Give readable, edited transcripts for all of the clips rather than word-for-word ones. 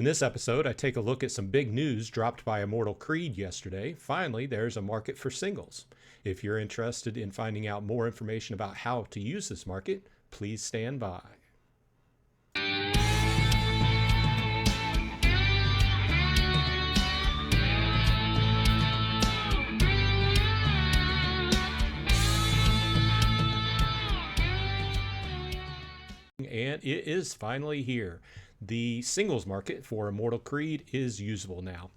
In this episode, I take a look at some big news dropped by Immortal Creed yesterday. Finally, there's a market for singles. If you're interested in finding out more information about how to use this market, please stand by. And it is finally here. The singles market for Immortal Creed is usable now.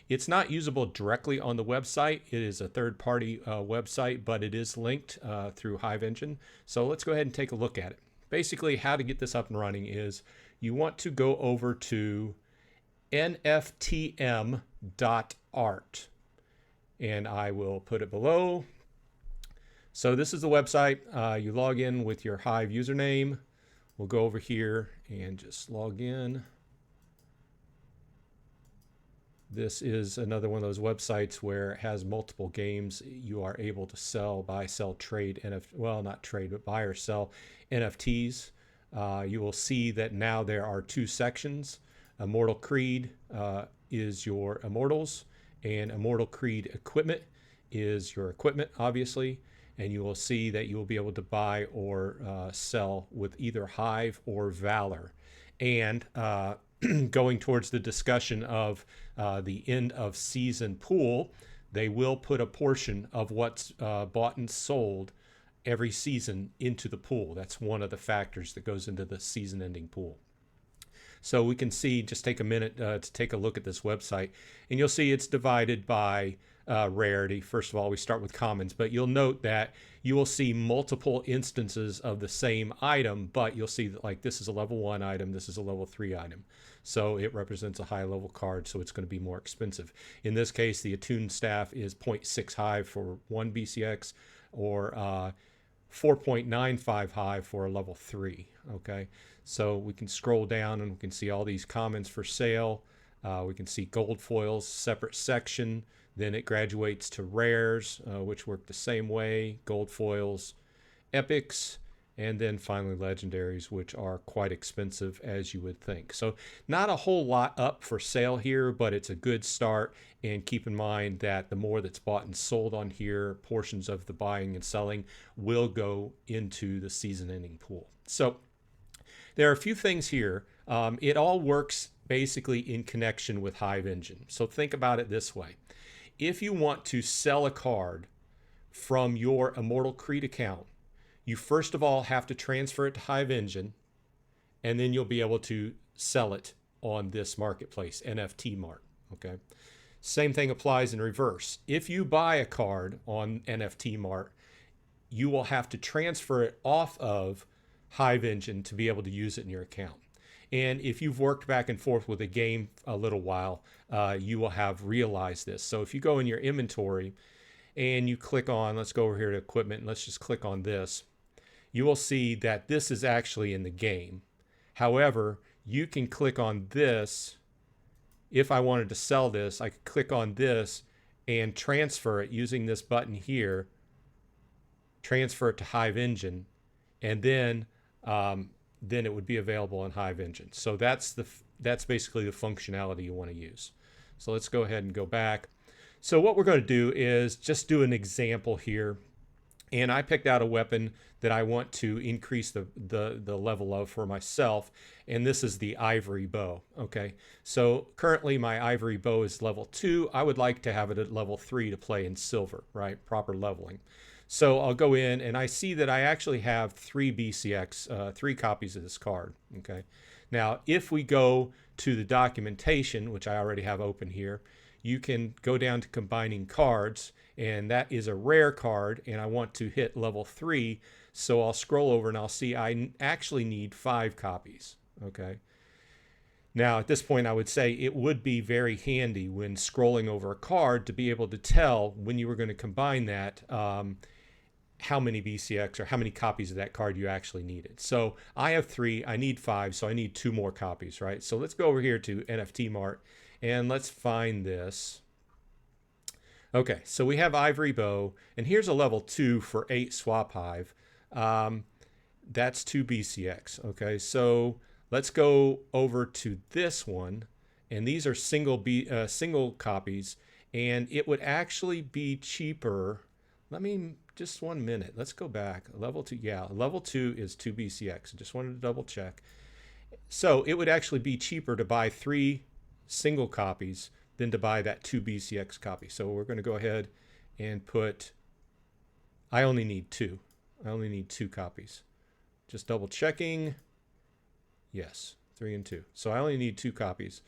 It's not usable directly on the website. It is a third-party website, but it is linked through Hive Engine. So let's go ahead and take a look at it. Basically, how to get this up and running is you want to go over to nftm.art, and I will put it below. So this is the website. You log in with your Hive username. We'll go over here and just log in. This is another one of those websites where it has multiple games. You are able to sell, buy, sell, trade, well, not trade, but buy or sell NFTs. You will see that now there are two sections. Immortal Creed is your Immortals, and Immortal Creed Equipment is your equipment, obviously. And you will see that you will be able to buy or sell with either Hive or Valor. And going towards the discussion of the end of season pool, they will put a portion of what's bought and sold every season into the pool. That's one of the factors that goes into the season ending pool. So we can see, just take a minute to take a look at this website, and you'll see it's divided by rarity. First of all, we start with commons, but you'll note that you will see multiple instances of the same item, but you'll see that like this is a level 1 item, this is a level 3 item. So it represents a high level card, so it's going to be more expensive. In this case, the attuned staff is 0.6 Hive for 1 BCX or 4.95 Hive for a level 3. Okay, so we can scroll down and we can see all these commons for sale. We can see gold foils, separate section. Then it graduates to rares, which work the same way, gold foils, epics, and then finally legendaries, which are quite expensive as you would think. So not a whole lot up for sale here, but it's a good start. And keep in mind that the more that's bought and sold on here, portions of the buying and selling will go into the season ending pool. So there are a few things here. It all works basically in connection with Hive Engine. So think about it this way. If you want to sell a card from your Immortal Creed account, you first of all have to transfer it to Hive Engine, and then you'll be able to sell it on this marketplace, NFT Mart. Okay. Same thing applies in reverse. If you buy a card on NFT Mart, you will have to transfer it off of Hive Engine to be able to use it in your account. And if you've worked back and forth with a game a little while, you will have realized this. So if you go in your inventory and you click on, let's go over here to equipment, and let's just click on this, you will see that this is actually in the game. However, you can click on this. If I wanted to sell this, I could click on this and transfer it using this button here, transfer it to Hive Engine, and then it would be available on Hive Engine. So that's basically the functionality you want to use. So let's go ahead and go back. So what we're going to do is just do an example here. And I picked out a weapon that I want to increase the level of for myself. And this is the ivory bow. Okay. So currently my ivory bow is level 2. I would like to have it at level 3 to play in silver, right? Proper leveling. So I'll go in and I see that I actually have 3 BCX, 3 copies of this card. Okay. Now, if we go to the documentation, which I already have open here, you can go down to combining cards, and that is a rare card, and I want to hit level 3. So I'll scroll over and I'll see I actually need 5 copies. Okay. Now, at this point, I would say it would be very handy when scrolling over a card to be able to tell when you were going to combine that, how many BCX or how many copies of that card you actually needed. So I have 3, I need 5, so I need 2 more copies, right? So let's go over here to NFT Mart and let's find this. Okay, so we have Ivory Bow, and here's a level 2 for 8 Swap Hive. That's 2 BCX, okay? So let's go over to this one, and these are single copies, and it would actually be cheaper. Let me just 1 minute. Let's go back. Level 2, yeah, level 2 is 2 BCX. Just wanted to double check. So it would actually be cheaper to buy 3 single copies than to buy that 2 BCX copy. So we're going to go ahead and put, I only need 2. I only need 2 copies. Just double checking. Yes, 3 and 2. So I only need 2 copies.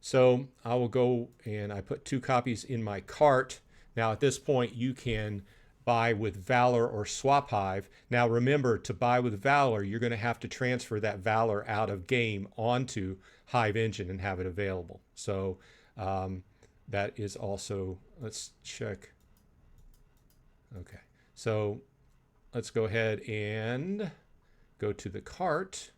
So I will go and I put 2 copies in my cart. Now at this point you can buy with Valor or Swap Hive. Now remember, to buy with Valor, you're going to have to transfer that Valor out of game onto Hive Engine and have it available. So that is also, let's check. Okay, so let's go ahead and go to the cart.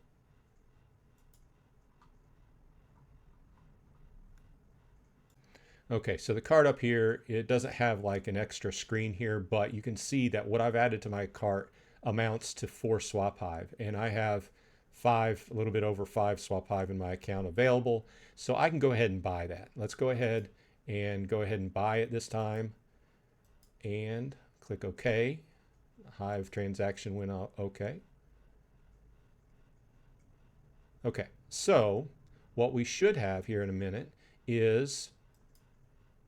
Okay, so the cart up here, it doesn't have like an extra screen here, but you can see that what I've added to my cart amounts to 4 Swap Hive, and I have 5, a little bit over 5 Swap Hive in my account available, so I can go ahead and buy that. Let's go ahead and buy it this time, and click OK. Hive transaction went out OK. Okay, so what we should have here in a minute is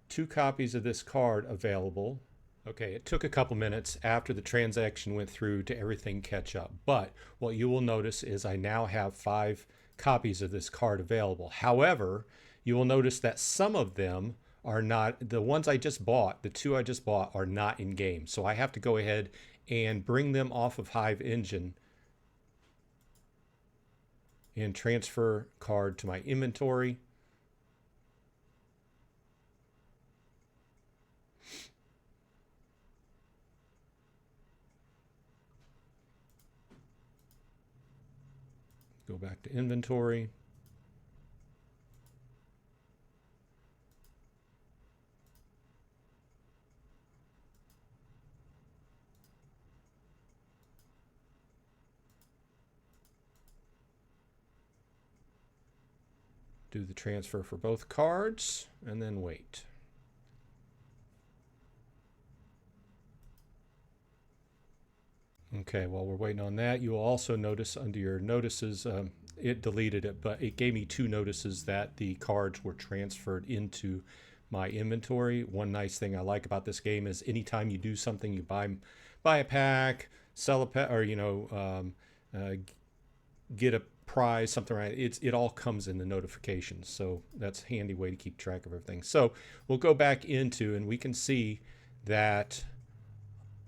2 copies of this card available. Okay, it took a couple minutes after the transaction went through to everything catch up, but what you will notice is I now have 5 copies of this card available. However, you will notice that some of them are not, the ones I just bought, the 2 I just bought, are not in game. So I have to go ahead and bring them off of Hive Engine and transfer card to my inventory. Go back to inventory. Do the transfer for both cards and then wait. Okay, while we're waiting on that, you will also notice under your notices, it deleted it, but it gave me 2 notices that the cards were transferred into my inventory. One nice thing I like about this game is anytime you do something, you buy a pack, sell a pack, or get a prize, something like that, it all comes in the notifications. So that's a handy way to keep track of everything. So we'll go back into, and we can see that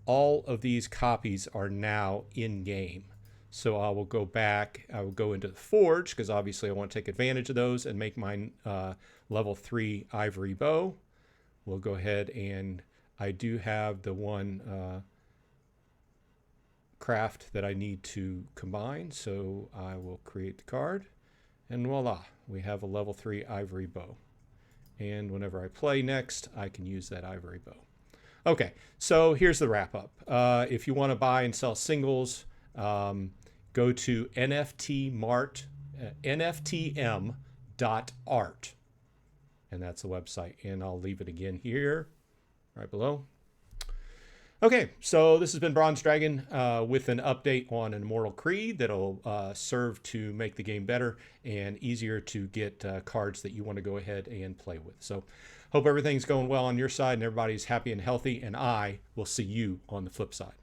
all of these copies are now in game. So I will go back, I will go into the forge, because obviously I want to take advantage of those and make mine level 3 ivory bow. We'll go ahead, and I do have the one craft that I need to combine, so I will create the card, and voila, we have a level 3 ivory bow. And whenever I play next, I can use that ivory bow. Okay, so here's the wrap up. If you want to buy and sell singles, go to nftm.art, and that's the website, and I'll leave it again here right below. Okay, so this has been Bronze Dragon with an update on Immortal Creed that'll serve to make the game better and easier to get cards that you want to go ahead and play with. So hope everything's going well on your side and everybody's happy and healthy, and I will see you on the flip side.